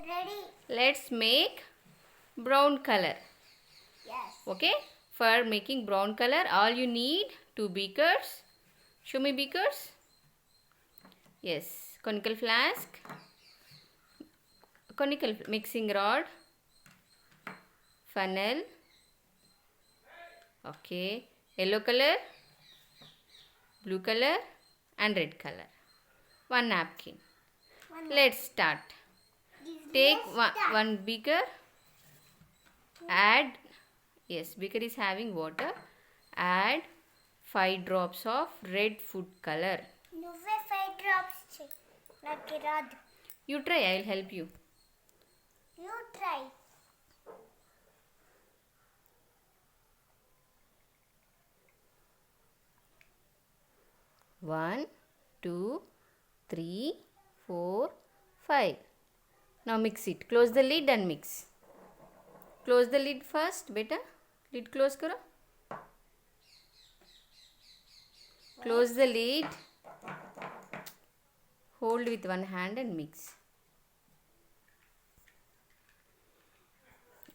Ready. Let's make brown color. Yes. Okay. For making brown color, all you need 2 beakers. Show me beakers. Yes. Conical flask. Conical mixing rod. Funnel. Okay. Yellow color, blue color and red color. 1 napkin. Let's start. Take one beaker. Add, yes, beaker is having water. Add 5 drops of red food color. నువ్వే 5 drops నాకు రాదు. You try, I will help you. You try. One, 2, 3, 4, 5. Now mix it. Close the lid and mix. Close the lid first, beta. Lid close karo. Close the lid. Hold with one hand and mix.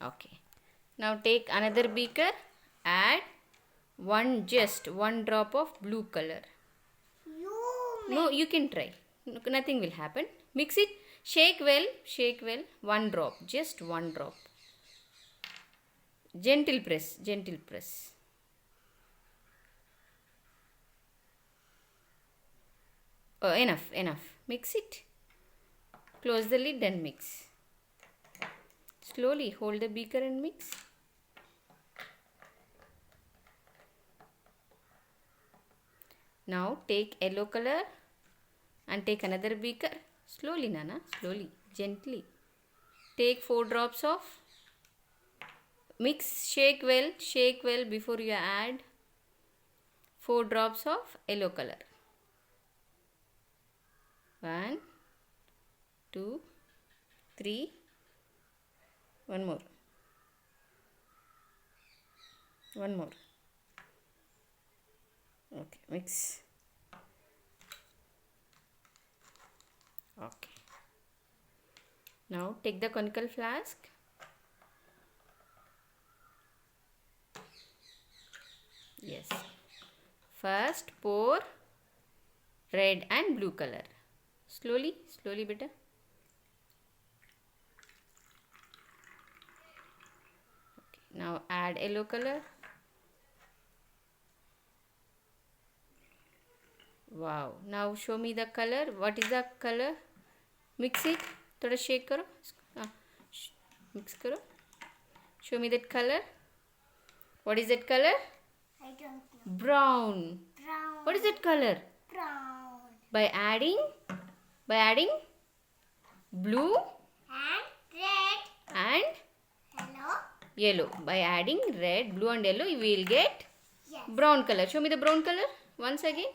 Okay. Now take another beaker. Add just one drop of blue color. No, you can try. Nothing will happen. Mix it. Shake well. Shake well. One drop. Just one drop. Gentle press. Gentle press. Oh, enough. Enough. Mix it. Close the lid and mix. Slowly hold the beaker and mix. Now take yellow color and take another beaker. Slowly, Nana. Slowly. Gently. Take 4 drops of. Mix. Shake well. Shake well before you add 4 drops of yellow color. 1, 2, 3. One more. One more. Okay, mix. Okay. Now take the conical flask. Yes. First pour red and blue color. Slowly, slowly, beta. Okay. Now add yellow color. Wow. Now show me the color. What is the color? Mix it. Thoda shake karo. Mix karo. Show me that color. What is that color? I don't know. Brown. Brown. What is that color? Brown. By adding blue And red. and Hello. yellow. By adding red, blue and yellow, you will get Yes. brown color. Show me the brown color once again.